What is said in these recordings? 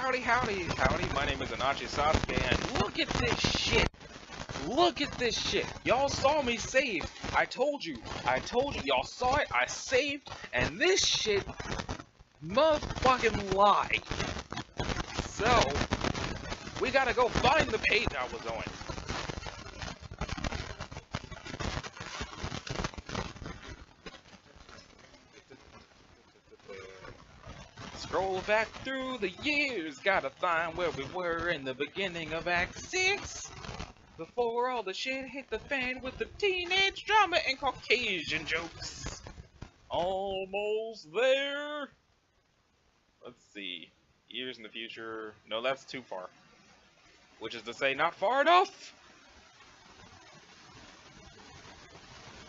Howdy, howdy, howdy. My name is Anachi Sasuke, and look at this shit. Look at this shit. Y'all saw me save. I told you. Y'all saw it. I saved, and this shit, motherfucking lie. So, we gotta go find the page I was on. Scroll back through the years, gotta find where we were in the beginning of Act 6. Before all the shit hit the fan with the teenage drama and Caucasian jokes. Almost there. Let's see. Years in the future. No, that's too far. Which is to say, not far enough.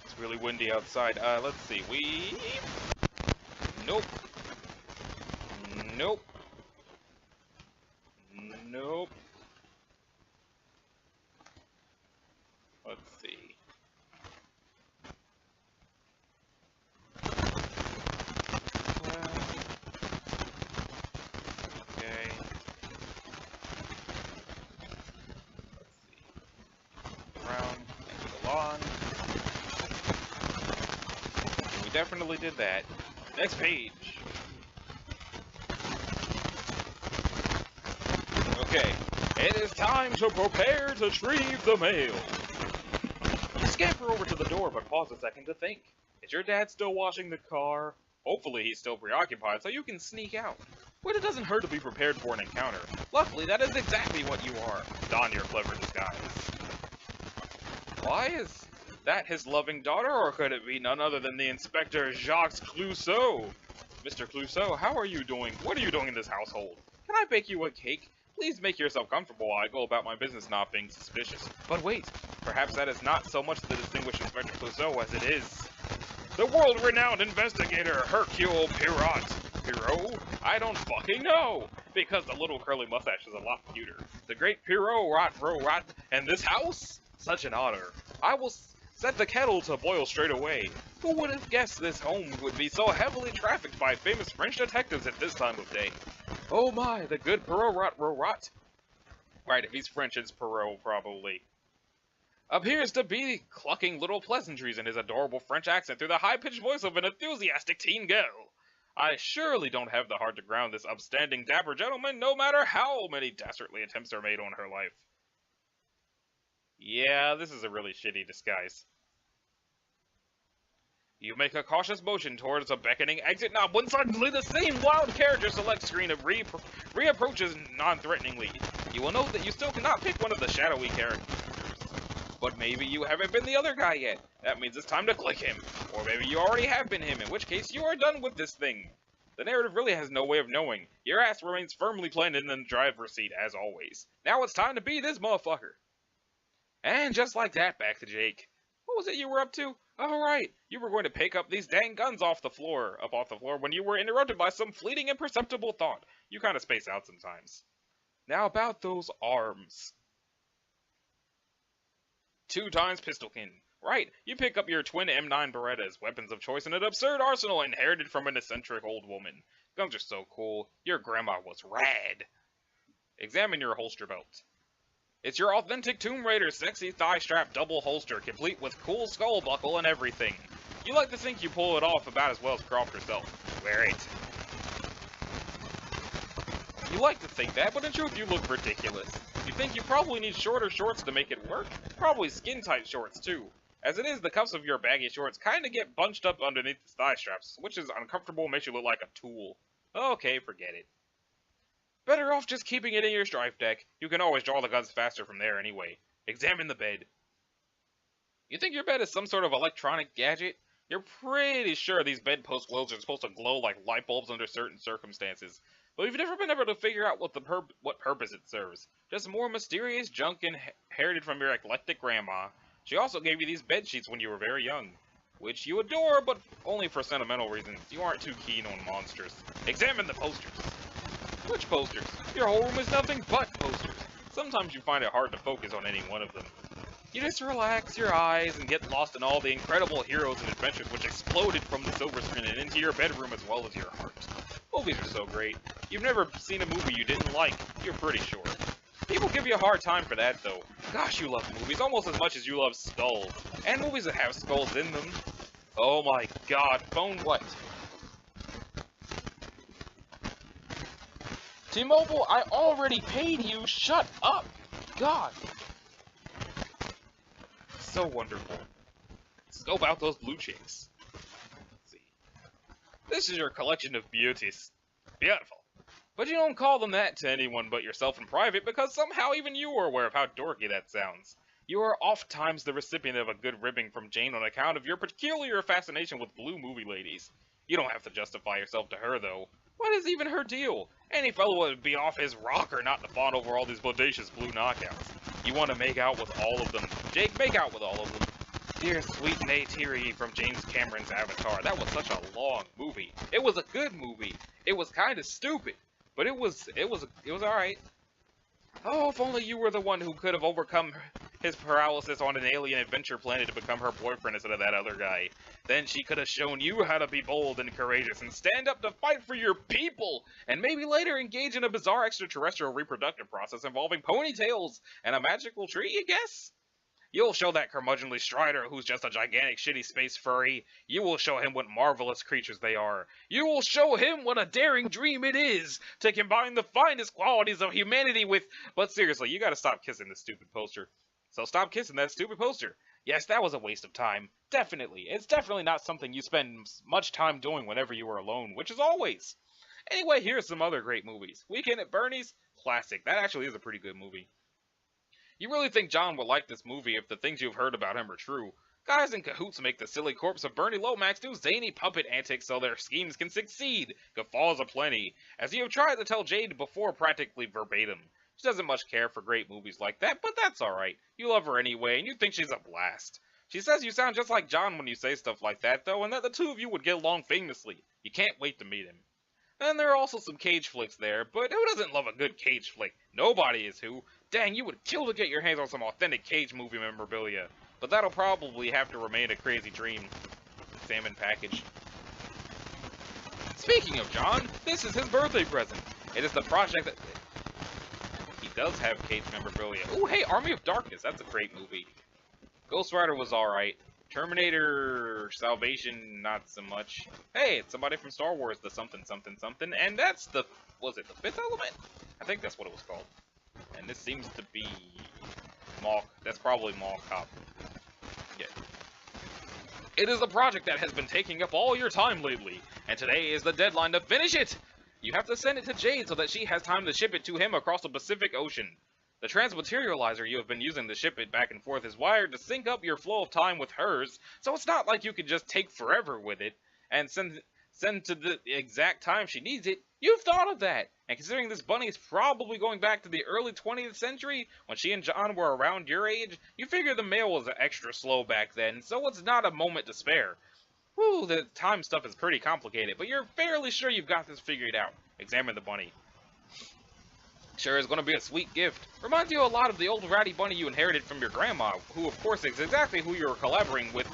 It's really windy outside. Let's see. Nope. Nope. Nope. Let's see. Okay. Let's see. Around and the lawn. We definitely did that. Next page. Okay, it is time to prepare to retrieve the mail. You scamper over to the door, but pause a second to think. Is your dad still washing the car? Hopefully he's still preoccupied, so you can sneak out. But it doesn't hurt to be prepared for an encounter. Luckily, that is exactly what you are. Don your clever disguise. Why is that his loving daughter, or could it be none other than the Inspector Jacques Clouseau? Mr. Clouseau, how are you doing? What are you doing in this household? Can I bake you a cake? Please make yourself comfortable while I go about my business not being suspicious. But wait, perhaps that is not so much the distinguished Inspector Clouseau as it is the world-renowned investigator Hercule Poirot. Poirot? I don't fucking know! Because the little curly mustache is a lot cuter. The great Poirot rot and this house? Such an honor. I will set the kettle to boil straight away. Who would have guessed this home would be so heavily trafficked by famous French detectives at this time of day? Oh my, the good Poirot. Right, if he's French, it's Poirot, probably. Appears to be clucking little pleasantries in his adorable French accent through the high-pitched voice of an enthusiastic teen girl. I surely don't have the heart to ground this upstanding, dapper gentleman, no matter how many dastardly attempts are made on her life. Yeah, this is a really shitty disguise. You make a cautious motion towards a beckoning exit knob when suddenly the same wild character select screen reapproaches non-threateningly. You will note that you still cannot pick one of the shadowy characters. But maybe you haven't been the other guy yet. That means it's time to click him. Or maybe you already have been him, in which case you are done with this thing. The narrative really has no way of knowing. Your ass remains firmly planted in the driver's seat, as always. Now it's time to be this motherfucker. And just like that, back to Jake. What was it you were up to? Oh, right. You were going to pick up these dang guns off the floor when you were interrupted by some fleeting imperceptible thought. You kind of space out sometimes. Now about those arms. 2 times pistolkin. Right, you pick up your twin M9 Berettas, weapons of choice in an absurd arsenal inherited from an eccentric old woman. Guns are so cool. Your grandma was rad. Examine your holster belt. It's your authentic Tomb Raider sexy thigh strap double holster, complete with cool skull buckle and everything. You like to think you pull it off about as well as Croft herself. Wear it. You like to think that, but in truth you look ridiculous. You think you probably need shorter shorts to make it work? Probably skin-tight shorts too. As it is, the cuffs of your baggy shorts kinda get bunched up underneath the thigh straps, which is uncomfortable and makes you look like a tool. Okay, forget it. Better off just keeping it in your strife deck. You can always draw the guns faster from there anyway. Examine the bed. You think your bed is some sort of electronic gadget? You're pretty sure these bedpost glows are supposed to glow like light bulbs under certain circumstances. But you've never been able to figure out what purpose it serves. Just more mysterious junk inherited from your eclectic grandma. She also gave you these bed sheets when you were very young. Which you adore, but only for sentimental reasons. You aren't too keen on monsters. Examine the posters. Which posters? Your whole room is nothing but posters. Sometimes you find it hard to focus on any one of them. You just relax your eyes and get lost in all the incredible heroes and adventures which exploded from the silver screen and into your bedroom as well as your heart. Movies are so great. You've never seen a movie you didn't like, you're pretty sure. People give you a hard time for that, though. Gosh, you love movies almost as much as you love skulls. And movies that have skulls in them. Oh my god, phone what? T-Mobile, I already paid you, shut up! God. So wonderful. Scope out those blue chicks. Let's see. This is your collection of beauties. Beautiful. But you don't call them that to anyone but yourself in private because somehow even you are aware of how dorky that sounds. You are oft-times the recipient of a good ribbing from Jane on account of your peculiar fascination with blue movie ladies. You don't have to justify yourself to her, though. What is even her deal? Any fellow would be off his rocker not to fawn over all these bodacious blue knockouts. You want to make out with all of them. Jake, make out with all of them. Dear sweet Neytiri from James Cameron's Avatar. That was such a long movie. It was a good movie. It was kind of stupid, but it was alright. Oh, if only you were the one who could have overcome his paralysis on an alien adventure planet to become her boyfriend instead of that other guy. Then she could have shown you how to be bold and courageous and stand up to fight for your people, and maybe later engage in a bizarre extraterrestrial reproductive process involving ponytails and a magical tree, I guess? You'll show that curmudgeonly Strider, who's just a gigantic shitty space furry. You will show him what marvelous creatures they are. You will show him what a daring dream it is to combine the finest qualities of humanity with... But seriously, you gotta stop kissing this stupid poster. So stop kissing that stupid poster. Yes, that was a waste of time. Definitely. It's definitely not something you spend much time doing whenever you are alone, which is always. Anyway, here's some other great movies. Weekend at Bernie's, classic. That actually is a pretty good movie. You really think John would like this movie if the things you've heard about him are true? Guys in cahoots make the silly corpse of Bernie Lomax do zany puppet antics so their schemes can succeed. Guffaws aplenty, as you have tried to tell Jade before practically verbatim. She doesn't much care for great movies like that, but that's alright. You love her anyway, and you think she's a blast. She says you sound just like John when you say stuff like that, though, and that the two of you would get along famously. You can't wait to meet him. And there are also some Cage flicks there, but who doesn't love a good Cage flick? Nobody is who. Dang, you would kill to get your hands on some authentic Cage movie memorabilia. But that'll probably have to remain a crazy dream. Salmon package. Speaking of John, this is his birthday present. It is the project that... He does have Cage memorabilia. Ooh, hey, Army of Darkness. That's a great movie. Ghost Rider was alright. Terminator Salvation, not so much. Hey, it's somebody from Star Wars, the something, something, something. And that's the... Was it the Fifth Element? I think that's what it was called. And this seems to be... Mall... That's probably Mall Cop. Yeah. It is a project that has been taking up all your time lately. And today is the deadline to finish it! You have to send it to Jade so that she has time to ship it to him across the Pacific Ocean. The transmaterializer you have been using to ship it back and forth is wired to sync up your flow of time with hers, so it's not like you could just take forever with it and send to the exact time she needs it. You've thought of that! And considering this bunny is probably going back to the early 20th century, when she and John were around your age, you figure the mail was extra slow back then, so it's not a moment to spare. Whew, the time stuff is pretty complicated, but you're fairly sure you've got this figured out. Examine the bunny. Sure is going to be a sweet gift. Reminds you a lot of the old ratty bunny you inherited from your grandma, who of course is exactly who you're collaborating with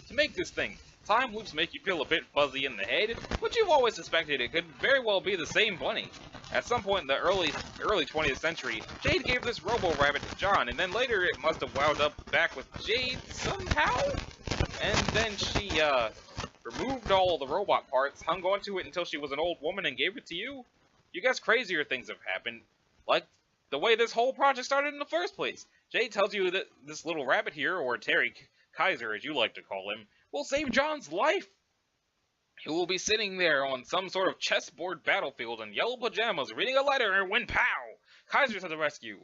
to make this thing. Time loops make you feel a bit fuzzy in the head, but you've always suspected it could very well be the same bunny. At some point in the early 20th century, Jade gave this Robo-Rabbit to John, and then later it must have wound up back with Jade somehow? And then she, removed all the robot parts, hung onto it until she was an old woman and gave it to you? You guess crazier things have happened, like the way this whole project started in the first place. Jade tells you that this little rabbit here, or Terry Kaiser as you like to call him, will save John's life. He will be sitting there on some sort of chessboard battlefield in yellow pajamas, reading a letter, and when pow! Kaiser to the rescue.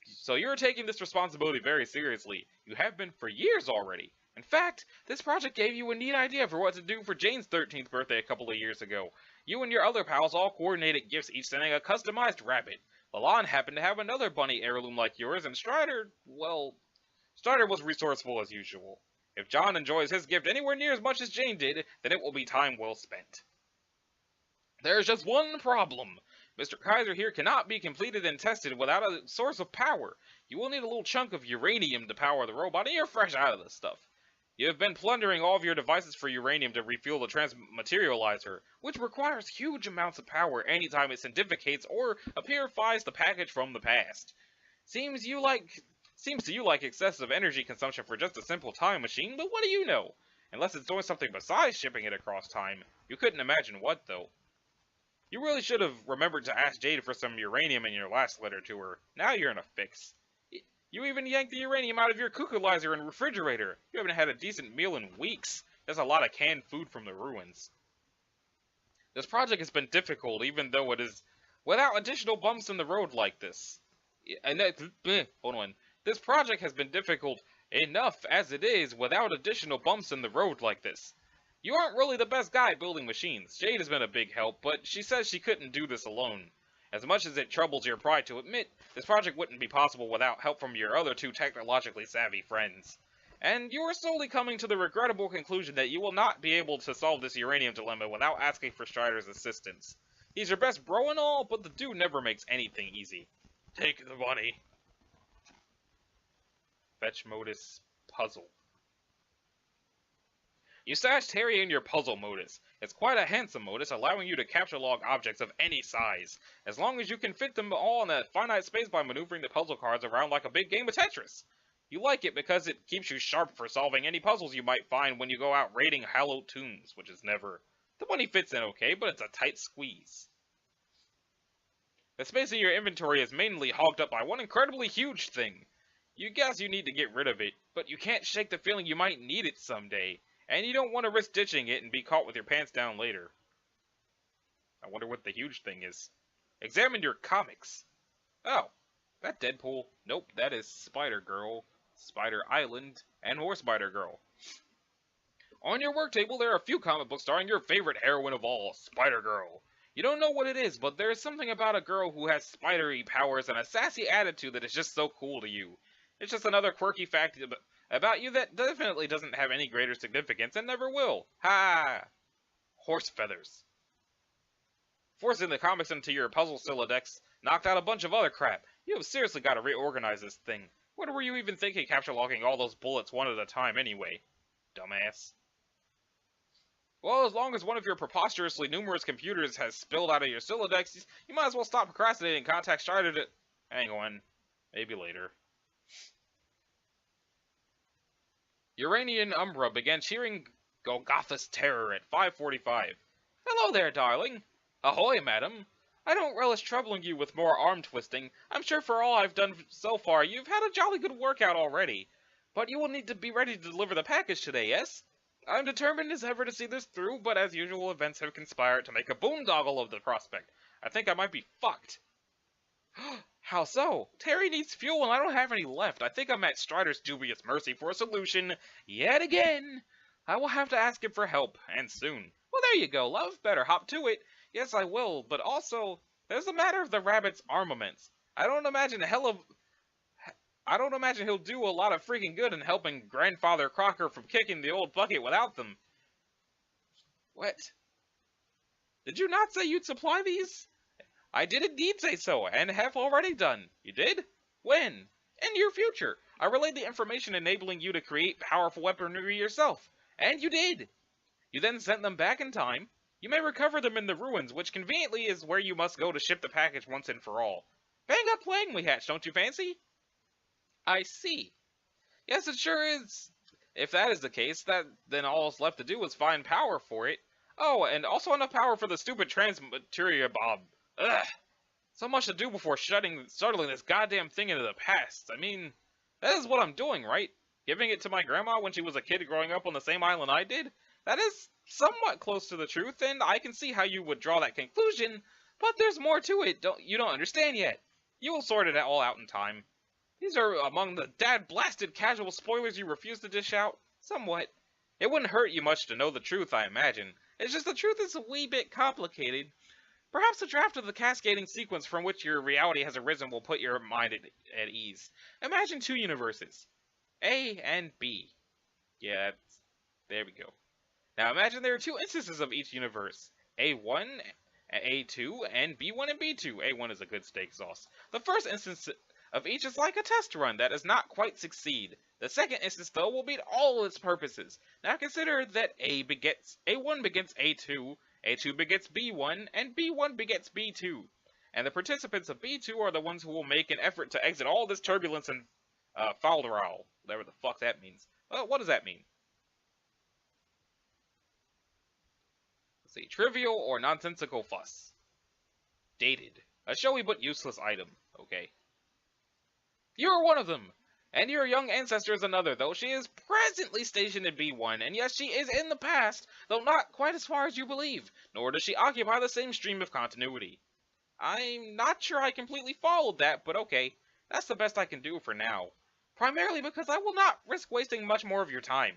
So you're taking this responsibility very seriously. You have been for years already. In fact, this project gave you a neat idea for what to do for Jane's 13th birthday a couple of years ago. You and your other pals all coordinated gifts, each sending a customized rabbit. Lalon happened to have another bunny heirloom like yours, and Strider, well, Strider was resourceful as usual. If John enjoys his gift anywhere near as much as Jane did, then it will be time well spent. There's just one problem. Mr. Kaiser here cannot be completed and tested without a source of power. You will need a little chunk of uranium to power the robot, and you're fresh out of this stuff. You have been plundering all of your devices for uranium to refuel the transmaterializer, which requires huge amounts of power anytime it scientificates or purifies the package from the past. Seems to you like excessive energy consumption for just a simple time machine, but what do you know? Unless it's doing something besides shipping it across time. You couldn't imagine what, though. You really should have remembered to ask Jade for some uranium in your last letter to her. Now you're in a fix. You even yanked the uranium out of your cuckooizer and refrigerator. You haven't had a decent meal in weeks. There's a lot of canned food from the ruins. This project has been difficult, even though it is without additional bumps in the road like this. And hold on. This project has been difficult enough as it is without additional bumps in the road like this. You aren't really the best guy building machines. Jade has been a big help, but she says she couldn't do this alone. As much as it troubles your pride to admit, this project wouldn't be possible without help from your other two technologically savvy friends. And you are slowly coming to the regrettable conclusion that you will not be able to solve this uranium dilemma without asking for Strider's assistance. He's your best bro and all, but the dude never makes anything easy. Take the money. Fetch Modus Puzzle. You stashed Terry in your puzzle modus. It's quite a handsome modus, allowing you to capture log objects of any size, as long as you can fit them all in a finite space by maneuvering the puzzle cards around like a big game of Tetris. You like it because it keeps you sharp for solving any puzzles you might find when you go out raiding hallowed tombs, which is never. The money fits in okay, but it's a tight squeeze. The space in your inventory is mainly hogged up by one incredibly huge thing. You guess you need to get rid of it, but you can't shake the feeling you might need it someday. And you don't want to risk ditching it and be caught with your pants down later. I wonder what the huge thing is. Examine your comics. Oh, that Deadpool. Nope, that is Spider-Girl, Spider Island, and more Spider-Girl. On your work table, there are a few comic books starring your favorite heroine of all, Spider-Girl. You don't know what it is, but there is something about a girl who has spidery powers and a sassy attitude that is just so cool to you. It's just another quirky fact about you that definitely doesn't have any greater significance and never will. Ha! Horse feathers. Forcing the comics into your puzzle Silodex knocked out a bunch of other crap. You have seriously got to reorganize this thing. What were you even thinking capture logging all those bullets one at a time anyway? Dumbass. Well, as long as one of your preposterously numerous computers has spilled out of your Silodex, you might as well stop procrastinating and contact Strider to... Hang on. Maybe later. Uranian Umbra began cheering Golgotha's terror at 5:45. Hello there, darling. Ahoy, madam. I don't relish troubling you with more arm twisting. I'm sure for all I've done so far, you've had a jolly good workout already. But you will need to be ready to deliver the package today, yes? I'm determined as ever to see this through, but as usual, events have conspired to make a boondoggle of the prospect. I think I might be fucked. How so? Terry needs fuel and I don't have any left. I think I'm at Strider's dubious mercy for a solution yet again. I will have to ask him for help, and soon. Well, there you go, love. Better hop to it. Yes, I will, but also, there's the matter of the rabbit's armaments. I don't imagine he'll do a lot of freaking good in helping Grandfather Crocker from kicking the old bucket without them. What? Did you not say you'd supply these? I did indeed say so, and have already done. You did? When? In your future. I relayed the information enabling you to create powerful weaponry yourself. And you did. You then sent them back in time. You may recover them in the ruins, which conveniently is where you must go to ship the package once and for all. Bang up playing we hatch, don't you fancy? I see. Yes, it sure is. If that is the case, then all that's left to do is find power for it. Oh, and also enough power for the stupid transmateria bob. Ugh. So much to do before startling this goddamn thing into the past. I mean, that is what I'm doing, right? Giving it to my grandma when she was a kid growing up on the same island I did? That is somewhat close to the truth, and I can see how you would draw that conclusion, but there's more to it you don't understand yet. You will sort it all out in time. These are among the dad-blasted casual spoilers you refuse to dish out. Somewhat. It wouldn't hurt you much to know the truth, I imagine. It's just the truth is a wee bit complicated. Perhaps the draft of the cascading sequence from which your reality has arisen will put your mind at ease. Imagine two universes. A and B. Yeah, there we go. Now imagine there are two instances of each universe. A1, A2, and B1 and B2. A1 is a good steak sauce. The first instance of each is like a test run that does not quite succeed. The second instance, though, will meet all its purposes. Now consider that A1 begets A2, A2 begets B1, and B1 begets B2. And the participants of B2 are the ones who will make an effort to exit all this turbulence and falderal, whatever the fuck that means. Well, what does that mean? Let's see, trivial or nonsensical fuss. Dated. A showy but useless item. Okay. You are one of them, and your young ancestor is another, though she is presently stationed in B1, and yes, she is in the past, though not quite as far as you believe, nor does she occupy the same stream of continuity. I'm not sure I completely followed that, but okay. That's the best I can do for now. Primarily because I will not risk wasting much more of your time.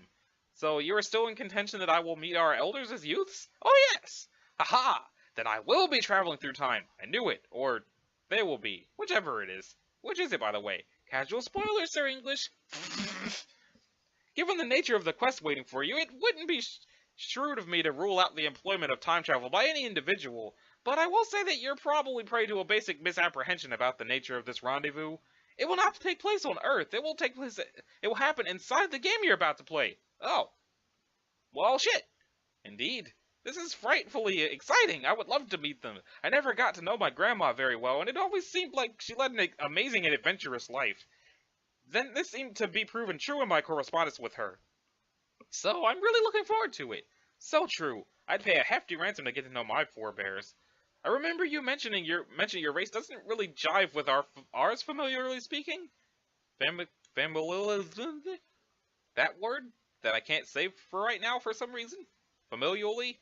So you are still in contention that I will meet our elders as youths? Oh yes! Haha! Then I will be traveling through time. I knew it. Or they will be. Whichever it is. Which is it, by the way? Casual spoilers, Sir English. Given the nature of the quest waiting for you, it wouldn't be shrewd of me to rule out the employment of time travel by any individual, but I will say that you're probably prey to a basic misapprehension about the nature of this rendezvous. It will not take place on Earth. It will happen inside the game you're about to play. Oh. Well, shit. Indeed. This is frightfully exciting. I would love to meet them. I never got to know my grandma very well, and it always seemed like she led an amazing and adventurous life. Then this seemed to be proven true in my correspondence with her. So I'm really looking forward to it. So true. I'd pay a hefty ransom to get to know my forebears. I remember you mentioning your race doesn't really jive with ours, familiarly speaking. That word that I can't say for right now for some reason. Familially.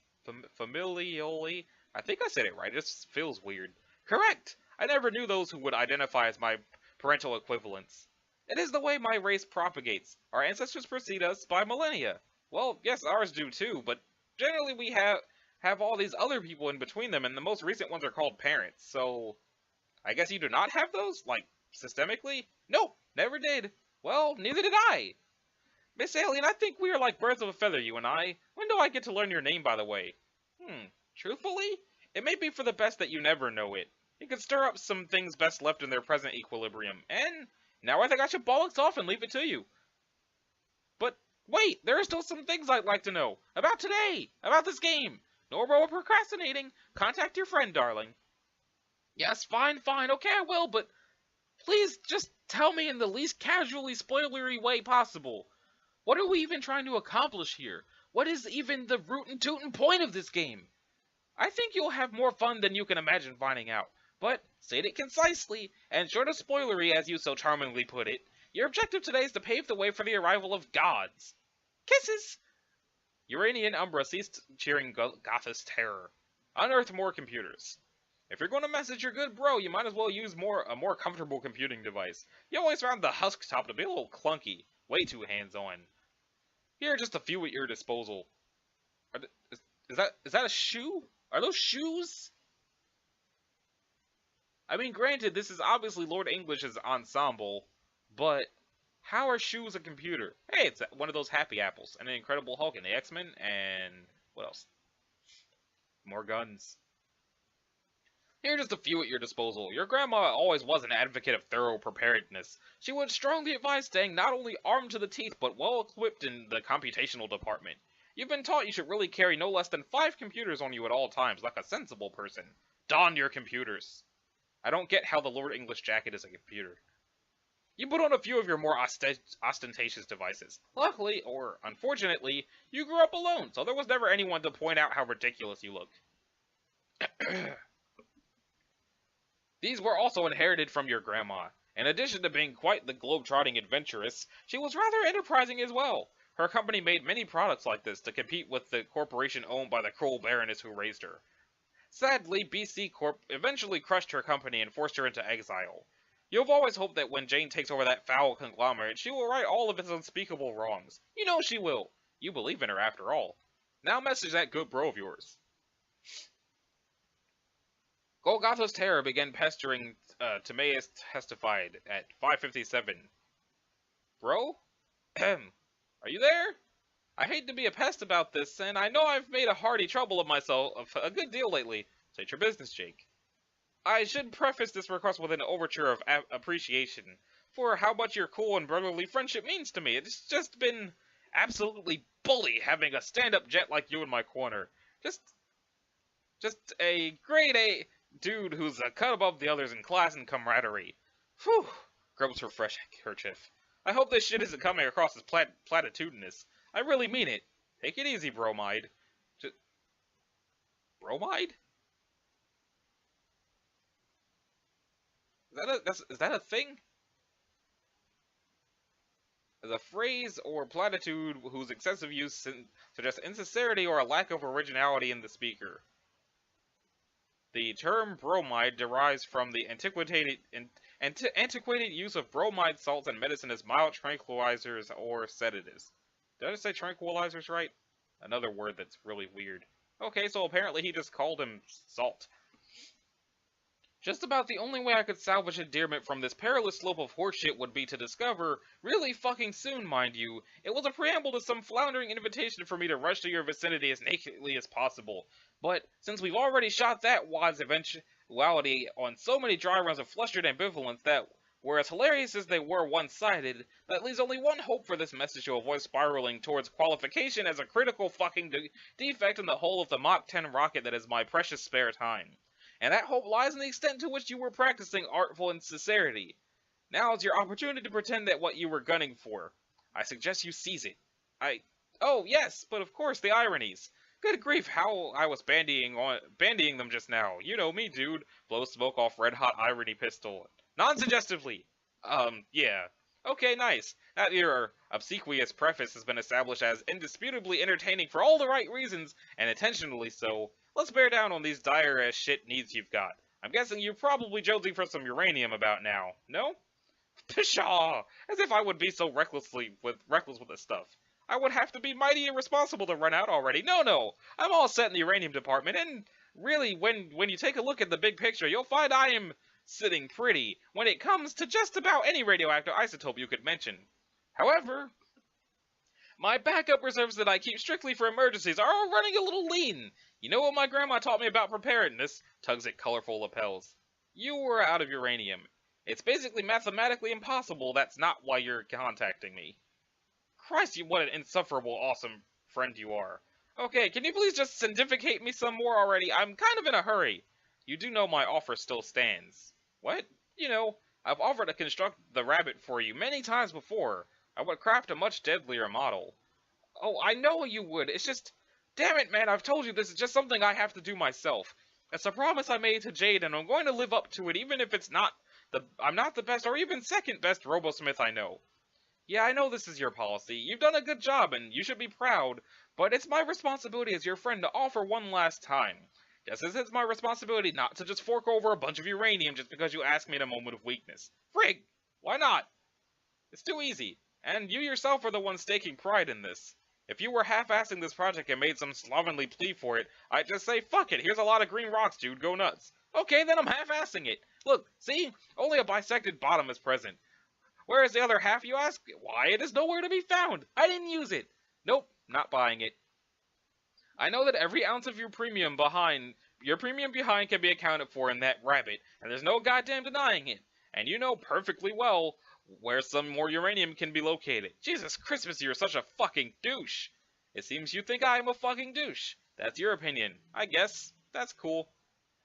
I think I said it right. It just feels weird. Correct. I never knew those who would identify as my parental equivalents. It is the way my race propagates. Our ancestors precede us by millennia. Well, yes, ours do too, but generally we have all these other people in between them, and the most recent ones are called parents, so I guess you do not have those? Like, systemically? Nope, never did. Well, neither did I. Miss Alien, I think we are like birds of a feather, you and I. When do I get to learn your name, by the way? Truthfully? It may be for the best that you never know it. It could stir up some things best left in their present equilibrium, and now I think I should bollocks off and leave it to you. But wait, there are still some things I'd like to know. About today! About this game! No more procrastinating. Contact your friend, darling. Yes, fine, okay, I will, but please just tell me in the least casually spoilery way possible. What are we even trying to accomplish here? What is even the rootin' tootin' point of this game? I think you'll have more fun than you can imagine finding out. But, state it concisely, and short of spoilery as you so charmingly put it, your objective today is to pave the way for the arrival of gods. Kisses! Uranian Umbra ceased cheering Goth's terror. Unearth more computers. If you're going to message your good bro, you might as well use a more comfortable computing device. You always found the Husk Top to be a little clunky, way too hands-on. Here are just a few at your disposal. Is that a shoe? Are those shoes? I mean, granted, this is obviously Lord English's ensemble, but how are shoes a computer? Hey, it's one of those Happy Apples, and an Incredible Hulk, and the X-Men, and what else? More guns. Here are just a few at your disposal. Your grandma always was an advocate of thorough preparedness. She would strongly advise staying not only armed to the teeth, but well equipped in the computational department. You've been taught you should really carry no less than 5 computers on you at all times, like a sensible person. Don your computers. I don't get how the Lord English jacket is a computer. You put on a few of your more ostentatious devices. Luckily, or unfortunately, you grew up alone, so there was never anyone to point out how ridiculous you look. These were also inherited from your grandma. In addition to being quite the globe-trotting adventuress, she was rather enterprising as well. Her company made many products like this to compete with the corporation owned by the cruel baroness who raised her. Sadly, BC Corp eventually crushed her company and forced her into exile. You've always hoped that when Jane takes over that foul conglomerate, she will right all of its unspeakable wrongs. You know she will. You believe in her after all. Now message that good bro of yours. Golgotha's terror began pestering Timaeus testified at 5:57. Bro? Are you there? I hate to be a pest about this, and I know I've made a hearty trouble of myself a good deal lately. State your business, Jake. I should preface this request with an overture of appreciation for how much your cool and brotherly friendship means to me. It's just been absolutely bully having a stand-up jet like you in my corner. Just, just a grade A dude who's a cut above the others in class and camaraderie. Whew, gropes her fresh kerchief. I hope this shit isn't coming across as platitudinous. I really mean it. Take it easy, Bromide. Just... Bromide? Is that a thing? As a phrase or platitude whose excessive use suggests insincerity or a lack of originality in the speaker. The term bromide derives from the antiquated use of bromide salts in medicine as mild tranquilizers or sedatives. Did I say tranquilizers right? Another word that's really weird. Okay, so apparently he just called him salt. Just about the only way I could salvage endearment from this perilous slope of horseshit would be to discover, really fucking soon, mind you, it was a preamble to some floundering invitation for me to rush to your vicinity as nakedly as possible. But, since we've already shot that wad's eventuality on so many dry runs of flustered ambivalence that, whereas hilarious as they were one-sided, that leaves only one hope for this message to avoid spiraling towards qualification as a critical fucking defect in the whole of the Mach 10 rocket that is my precious spare time. And that hope lies in the extent to which you were practicing artful insincerity. Now is your opportunity to pretend that what you were gunning for. I suggest you seize it. Oh, yes, but of course, the ironies. Good grief, how I was bandying them just now. You know me, dude. Blow smoke off red-hot irony pistol. Non-suggestively. Yeah. Okay, nice. That your obsequious preface has been established as indisputably entertaining for all the right reasons, and intentionally so. Let's bear down on these dire-as shit needs you've got. I'm guessing you're probably jonesing for some uranium about now, no? Pshaw! As if I would be so reckless with this stuff. I would have to be mighty irresponsible to run out already. No, I'm all set in the uranium department, and really, when you take a look at the big picture, you'll find I am sitting pretty when it comes to just about any radioactive isotope you could mention. However, my backup reserves that I keep strictly for emergencies are all running a little lean. You know what my grandma taught me about preparedness? Tugs at colorful lapels. You were out of uranium. It's basically mathematically impossible that's not why you're contacting me. Christ, what an insufferable awesome friend you are. Okay, can you please just scientificate me some more already? I'm kind of in a hurry. You do know my offer still stands. What? You know, I've offered to construct the rabbit for you many times before. I would craft a much deadlier model. Oh, I know you would. It's just... Damn it, man, I've told you this is just something I have to do myself. It's a promise I made to Jade, and I'm going to live up to it, even if I'm not the best or even second best robosmith I know. Yeah, I know this is your policy. You've done a good job, and you should be proud, but it's my responsibility as your friend to offer one last time. Just as it's my responsibility not to just fork over a bunch of uranium just because you asked me in a moment of weakness. Frig! Why not? It's too easy, and you yourself are the one taking pride in this. If you were half-assing this project and made some slovenly plea for it, I'd just say, fuck it, here's a lot of green rocks, dude, go nuts. Okay, then I'm half-assing it. Look, see? Only a bisected bottom is present. Where is the other half, you ask? Why, it is nowhere to be found. I didn't use it. Nope, not buying it. I know that every ounce of your premium behind can be accounted for in that rabbit, and there's no goddamn denying it. And you know perfectly well where some more uranium can be located. Jesus Christmas, you're such a fucking douche. It seems you think I am a fucking douche. That's your opinion. I guess. That's cool.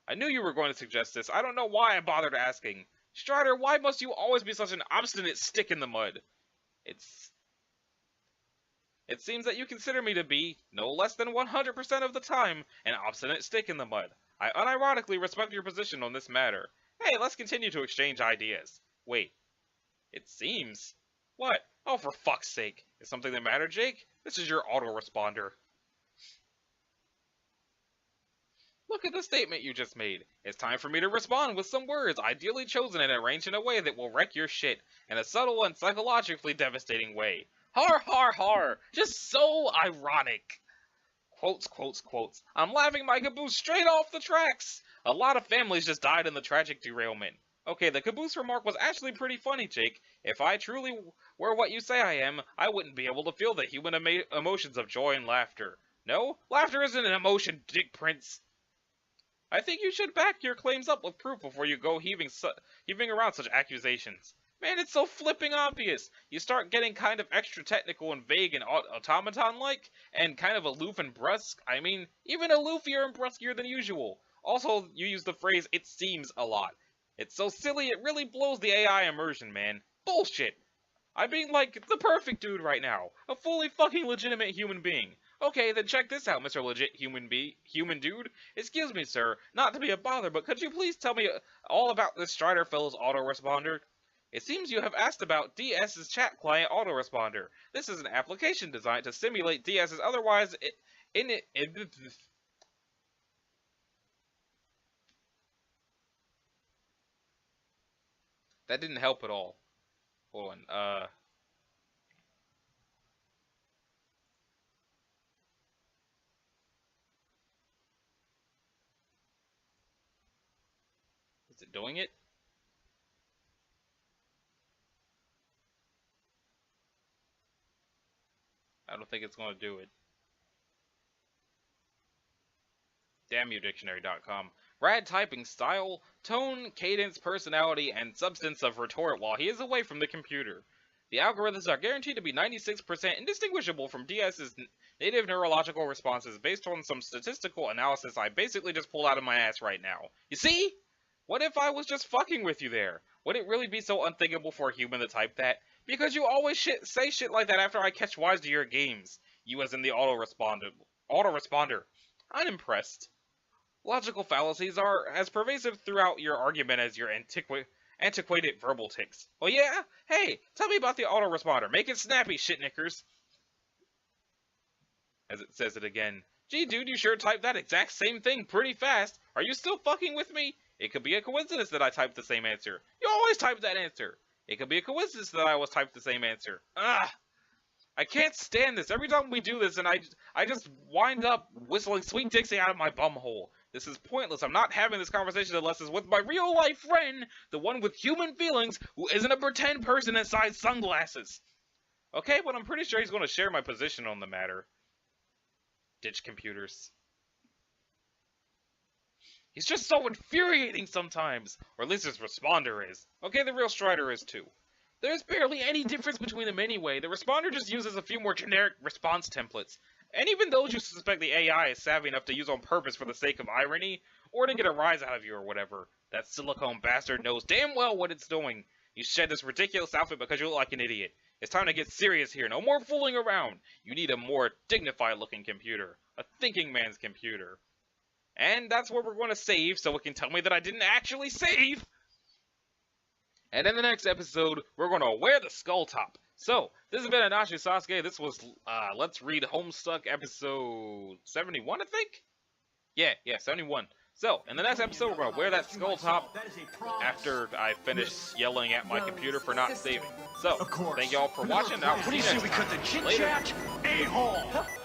I knew you were going to suggest this. I don't know why I bothered asking. Strider, why must you always be such an obstinate stick in the mud? It seems that you consider me to be, no less than 100% of the time, an obstinate stick in the mud. I unironically respect your position on this matter. Hey, let's continue to exchange ideas. Wait. It seems. What? Oh, for fuck's sake. Is something the matter, Jake? This is your autoresponder. Look at the statement you just made. It's time for me to respond with some words, ideally chosen and arranged in a way that will wreck your shit, in a subtle and psychologically devastating way. Har har har! Just so ironic! Quotes, quotes, quotes. I'm laughing my caboose straight off the tracks! A lot of families just died in the tragic derailment. Okay, the caboose remark was actually pretty funny, Jake. If I truly were what you say I am, I wouldn't be able to feel the human emotions of joy and laughter. No? Laughter isn't an emotion, Dick Prince. I think you should back your claims up with proof before you go heaving around such accusations. Man, it's so flipping obvious. You start getting kind of extra technical and vague and automaton-like, and kind of aloof and brusque. I mean, even aloofier and brusquier than usual. Also, you use the phrase, "it seems" a lot. It's so silly, it really blows the AI immersion, man. Bullshit. I'm being like the perfect dude right now. A fully fucking legitimate human being. Okay, then check this out, Mr. Legit Human Dude. Excuse me, sir, not to be a bother, but could you please tell me all about this Strider fellow's autoresponder? It seems you have asked about DS's chat client autoresponder. This is an application designed to simulate DS's otherwise That didn't help at all. Hold on, is it doing it? I don't think it's going to do it. DamnYouDictionary.com. Rad typing style, tone, cadence, personality, and substance of retort while he is away from the computer. The algorithms are guaranteed to be 96% indistinguishable from DS's native neurological responses based on some statistical analysis I basically just pulled out of my ass right now. You see? What if I was just fucking with you there? Would it really be so unthinkable for a human to type that? Because you always say shit like that after I catch wise to your games. You as in the autoresponder. I'm impressed. Logical fallacies are as pervasive throughout your argument as your antiquated verbal tics. Oh yeah? Hey, tell me about the autoresponder. Make it snappy, shitnickers. As it says it again. Gee, dude, you sure typed that exact same thing pretty fast. Are you still fucking with me? It could be a coincidence that I typed the same answer. You always type that answer. It could be a coincidence that I always typed the same answer. Ah! I can't stand this. Every time we do this, and I just wind up whistling Sweet Dixie out of my bumhole. This is pointless. I'm not having this conversation unless it's with my real-life friend, the one with human feelings, who isn't a pretend person inside sunglasses. Okay, but I'm pretty sure he's going to share my position on the matter. Ditch computers. He's just so infuriating sometimes. Or at least his responder is. Okay, the real Strider is too. There's barely any difference between them anyway. The responder just uses a few more generic response templates. And even those you suspect the AI is savvy enough to use on purpose for the sake of irony, or to get a rise out of you or whatever. That silicone bastard knows damn well what it's doing. You shed this ridiculous outfit because you look like an idiot. It's time to get serious here. No more fooling around. You need a more dignified looking computer. A thinking man's computer. And that's where we're going to save, so it can tell me that I didn't actually save. And in the next episode, we're going to wear the skull top. So, this has been Anashi Sasuke. This was, Let's Read Homestuck episode 71, I think? Yeah, 71. So, in the next episode, we're going to wear that skull top after I finish yelling at my computer for not saving. So, thank y'all for watching. I'll see you next time. Later.